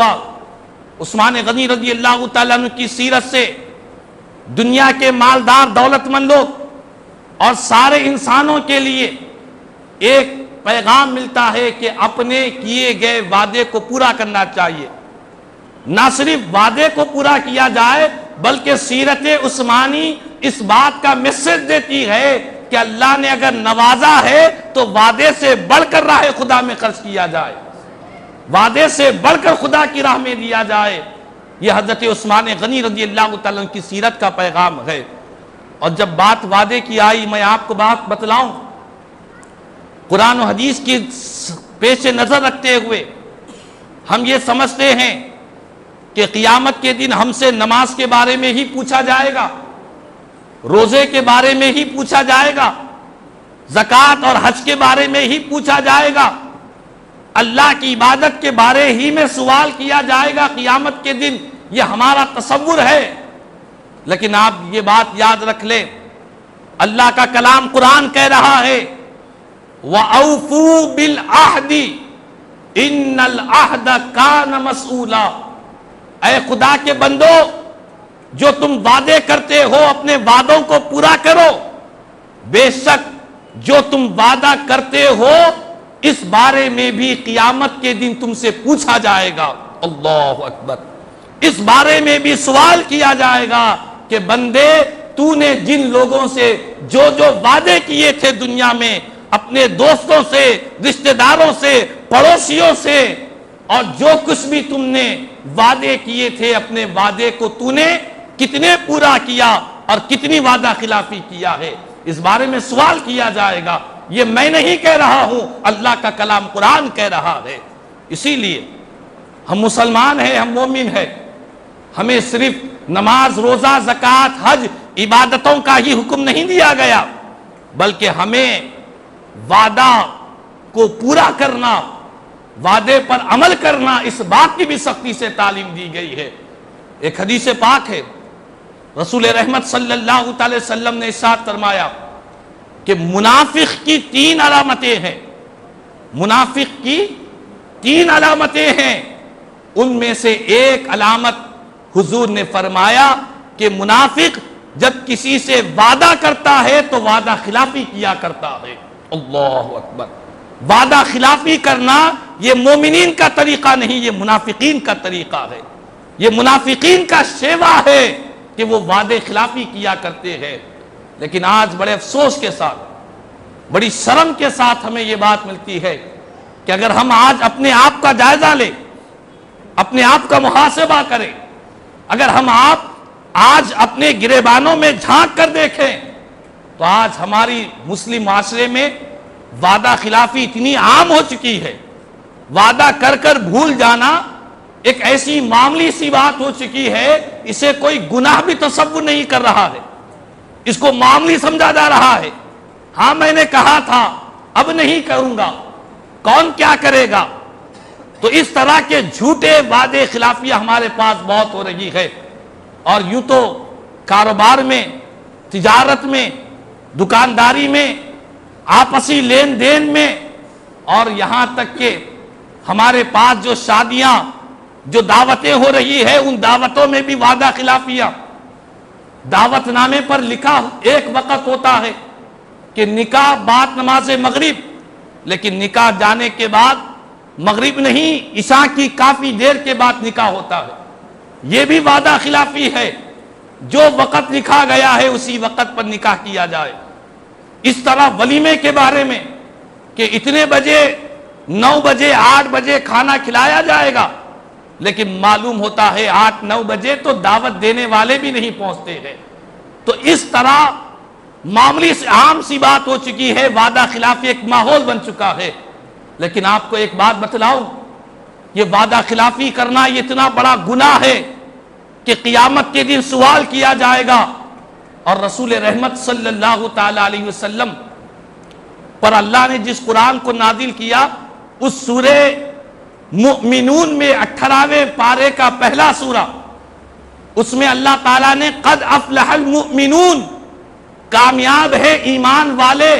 ہوا، عثمان غنی رضی اللہ تعالیٰ عنہ کی سیرت سے دنیا کے مالدار دولت مند لوگ اور سارے انسانوں کے لیے ایک پیغام ملتا ہے کہ اپنے کیے گئے وعدے کو پورا کرنا چاہیے۔ نہ صرف وعدے کو پورا کیا جائے بلکہ سیرت عثمانی اس بات کا میسج دیتی ہے کہ اللہ نے اگر نوازا ہے تو وعدے سے بڑھ کر راہ خدا میں خرچ کیا جائے، وعدے سے بڑھ کر خدا کی راہ میں دیا جائے۔ یہ حضرت عثمان غنی رضی اللہ تعالیٰ عنہ کی سیرت کا پیغام ہے۔ اور جب بات وعدے کی آئی، میں آپ کو بات بتلاؤں، قرآن و حدیث کی پیش نظر رکھتے ہوئے ہم یہ سمجھتے ہیں کہ قیامت کے دن ہم سے نماز کے بارے میں ہی پوچھا جائے گا، روزے کے بارے میں ہی پوچھا جائے گا، زکوٰۃ اور حج کے بارے میں ہی پوچھا جائے گا، اللہ کی عبادت کے بارے ہی میں سوال کیا جائے گا قیامت کے دن۔ یہ ہمارا تصور ہے، لیکن آپ یہ بات یاد رکھ لیں، اللہ کا کلام قرآن کہہ رہا ہے وَأَوْفُوا بِالْعَهْدِ إِنَّ الْعَهْدَ كَانَ مَسْئُولًا۔ اے خدا کے بندو، جو تم وعدے کرتے ہو اپنے وعدوں کو پورا کرو، بے شک جو تم وعدہ کرتے ہو اس بارے میں بھی قیامت کے دن تم سے پوچھا جائے گا۔ اللہ اکبر! اس بارے میں بھی سوال کیا جائے گا کہ بندے، تو نے جن لوگوں سے جو وعدے کیے تھے دنیا میں، اپنے دوستوں سے، رشتہ داروں سے، پڑوسیوں سے، اور جو کچھ بھی تم نے وعدے کیے تھے، اپنے وعدے کو تو نے کتنے پورا کیا اور کتنی وعدہ خلافی کیا ہے، اس بارے میں سوال کیا جائے گا۔ یہ میں نہیں کہہ رہا ہوں، اللہ کا کلام قرآن کہہ رہا ہے۔ اسی لیے ہم مسلمان ہیں، ہم مومن ہیں، ہمیں صرف نماز، روزہ، زکوٰۃ، حج عبادتوں کا ہی حکم نہیں دیا گیا، بلکہ ہمیں وعدہ کو پورا کرنا، وعدے پر عمل کرنا، اس بات کی بھی سختی سے تعلیم دی گئی ہے۔ ایک حدیث پاک ہے، رسول رحمت صلی اللہ علیہ وسلم نے ارشاد فرمایا کہ منافق کی 3 علامتیں ہیں، منافق کی 3 علامتیں ہیں، ان میں سے ایک علامت حضور نے فرمایا کہ منافق جب کسی سے وعدہ کرتا ہے تو وعدہ خلافی کیا کرتا ہے۔ اللہ اکبر! وعدہ خلافی کرنا یہ مومنین کا طریقہ نہیں، یہ منافقین کا طریقہ ہے، یہ منافقین کا شیوا ہے کہ وہ وعدے خلافی کیا کرتے ہیں۔ لیکن آج بڑے افسوس کے ساتھ، بڑی شرم کے ساتھ ہمیں یہ بات ملتی ہے کہ اگر ہم آج اپنے آپ کا جائزہ لیں، اپنے آپ کا محاسبہ کریں، اگر ہم آج اپنے گریبانوں میں جھانک کر دیکھیں تو آج ہماری مسلم معاشرے میں وعدہ خلافی اتنی عام ہو چکی ہے، وعدہ کر کر بھول جانا ایک ایسی معمولی سی بات ہو چکی ہے، اسے کوئی گناہ بھی تصور نہیں کر رہا ہے، اس کو معمولی سمجھا جا رہا ہے۔ ہاں میں نے کہا تھا، اب نہیں کروں گا، کون کیا کرے گا؟ تو اس طرح کے جھوٹے وعدے خلافیاں ہمارے پاس بہت ہو رہی ہے۔ اور یوں تو کاروبار میں، تجارت میں، دکانداری میں، آپسی لین دین میں، اور یہاں تک کہ ہمارے پاس جو شادیاں، جو دعوتیں ہو رہی ہے، ان دعوتوں میں بھی وعدہ خلافیاں۔ دعوت نامے پر لکھا ایک وقت ہوتا ہے کہ نکاح بعد نماز مغرب، لیکن نکاح جانے کے بعد مغرب نہیں، عشاء کی کافی دیر کے بعد نکاح ہوتا ہے۔ یہ بھی وعدہ خلافی ہے، جو وقت لکھا گیا ہے اسی وقت پر نکاح کیا جائے۔ اس طرح ولیمے کے بارے میں کہ اتنے بجے، 9 بجے، 8 بجے کھانا کھلایا جائے گا، لیکن معلوم ہوتا ہے 8-9 بجے تو دعوت دینے والے بھی نہیں پہنچتے ہیں۔ تو اس طرح معمولی سے عام سی بات ہو چکی ہے، وعدہ خلافی ایک ماحول بن چکا ہے۔ لیکن آپ کو ایک بات بتلاؤں، یہ وعدہ خلافی کرنا یہ اتنا بڑا گناہ ہے کہ قیامت کے دن سوال کیا جائے گا۔ اور رسول رحمت صلی اللہ تعالی علیہ وسلم پر اللہ نے جس قرآن کو نازل کیا، اس سورہ مؤمنون میں 18ویں پارے کا پہلا سورہ، اس میں اللہ تعالیٰ نے قد افلح المؤمنون، کامیاب ہے ایمان والے،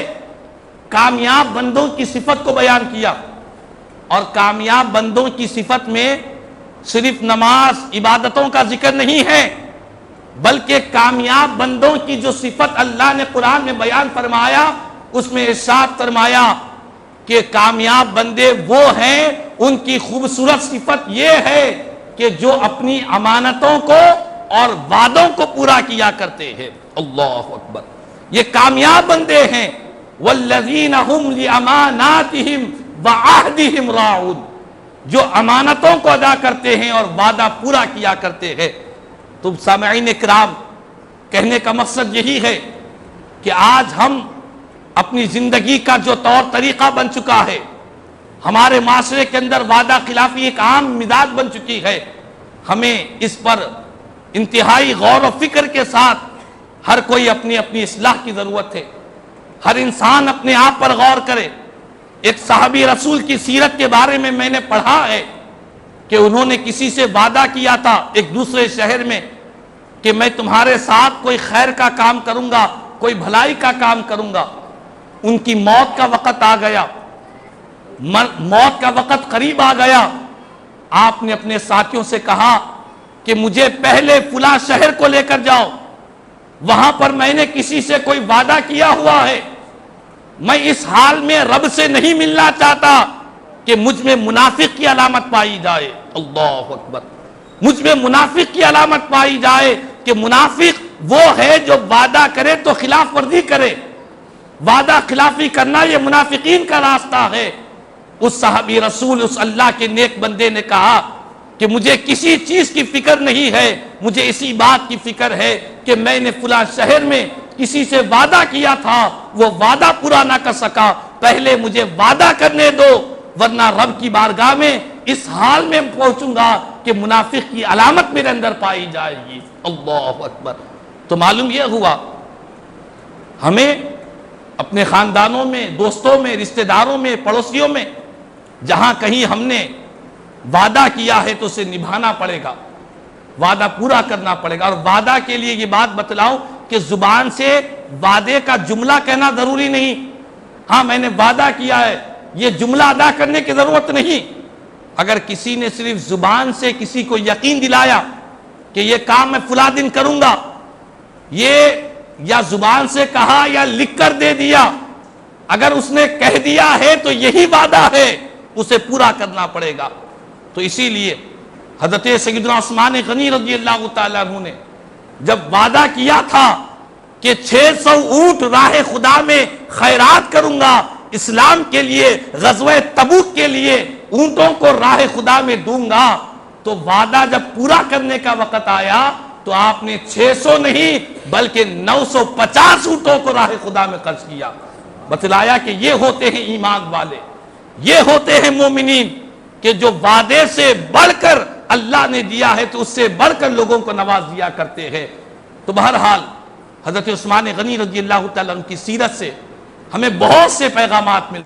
کامیاب بندوں کی صفت کو بیان کیا۔ اور کامیاب بندوں کی صفت میں صرف نماز عبادتوں کا ذکر نہیں ہے، بلکہ کامیاب بندوں کی جو صفت اللہ نے قرآن میں بیان فرمایا، اس میں ارشاد فرمایا کہ کامیاب بندے وہ ہیں، ان کی خوبصورت صفت یہ ہے کہ جو اپنی امانتوں کو اور وعدوں کو پورا کیا کرتے ہیں۔ اللہ اکبر، یہ کامیاب بندے ہیں۔ والذین هم لاماناتهم وعہدهم راعون، جو امانتوں کو ادا کرتے ہیں اور وعدہ پورا کیا کرتے ہیں۔ تو سامعین اکرام، کہنے کا مقصد یہی ہے کہ آج ہم اپنی زندگی کا جو طور طریقہ بن چکا ہے، ہمارے معاشرے کے اندر وعدہ خلافی ایک عام مزاج بن چکی ہے، ہمیں اس پر انتہائی غور و فکر کے ساتھ ہر کوئی اپنی اپنی اصلاح کی ضرورت ہے۔ ہر انسان اپنے آپ پر غور کرے۔ ایک صحابی رسول کی سیرت کے بارے میں نے پڑھا ہے کہ انہوں نے کسی سے وعدہ کیا تھا ایک دوسرے شہر میں کہ میں تمہارے ساتھ کوئی خیر کا کام کروں گا، کوئی بھلائی کا کام کروں گا۔ ان کی موت کا وقت آ گیا، موت کا وقت قریب آ گیا۔ آپ نے اپنے ساتھیوں سے کہا کہ مجھے پہلے فلاں شہر کو لے کر جاؤ، وہاں پر میں نے کسی سے کوئی وعدہ کیا ہوا ہے، میں اس حال میں رب سے نہیں ملنا چاہتا کہ مجھ میں منافق کی علامت پائی جائے۔ اللہ اکبر، مجھ میں منافق کی علامت پائی جائے کہ منافق وہ ہے جو وعدہ کرے تو خلاف ورزی کرے۔ وعدہ خلافی کرنا یہ منافقین کا راستہ ہے۔ اس صحابی رسول، اس اللہ کے نیک بندے نے کہا کہ مجھے کسی چیز کی فکر نہیں ہے، مجھے اسی بات کی فکر ہے کہ میں نے فلاں شہر میں کسی سے وعدہ کیا تھا، وہ وعدہ پورا نہ کر سکا، پہلے مجھے وعدہ کرنے دو، ورنہ رب کی بارگاہ میں اس حال میں پہنچوں گا کہ منافق کی علامت میرے اندر پائی جائے گی۔ اللہ اکبر۔ تو معلوم یہ ہوا ہمیں اپنے خاندانوں میں، دوستوں میں، رشتہ داروں میں، پڑوسیوں میں جہاں کہیں ہم نے وعدہ کیا ہے تو اسے نبھانا پڑے گا، وعدہ پورا کرنا پڑے گا۔ اور وعدہ کے لیے یہ بات بتلاؤں کہ زبان سے وعدے کا جملہ کہنا ضروری نہیں۔ ہاں میں نے وعدہ کیا ہے، یہ جملہ ادا کرنے کی ضرورت نہیں۔ اگر کسی نے صرف زبان سے کسی کو یقین دلایا کہ یہ کام میں فلاں دن کروں گا، یہ یا زبان سے کہا یا لکھ کر دے دیا، اگر اس نے کہہ دیا ہے تو یہی وعدہ ہے، اسے پورا کرنا پڑے گا۔ تو اسی لیے حضرت سیدنا عثمان غنی رضی اللہ تعالیٰ عنہ نے جب وعدہ کیا تھا کہ 600 اونٹ راہ خدا میں خیرات کروں گا، اسلام کے لیے، غزوہ تبوک کے لیے اونٹوں کو راہ خدا میں دوں گا، تو وعدہ جب پورا کرنے کا وقت آیا تو آپ نے 600 نہیں بلکہ 950 اونٹوں کو راہ خدا میں خرچ کیا۔ بتلایا کہ یہ ہوتے ہیں ایمان والے، یہ ہوتے ہیں مومنین کہ جو وعدے سے بڑھ کر اللہ نے دیا ہے تو اس سے بڑھ کر لوگوں کو نواز دیا کرتے ہیں۔ تو بہرحال حضرت عثمان غنی رضی اللہ تعالیٰ عنہ کی سیرت سے ہمیں بہت سے پیغامات ملتے ہیں۔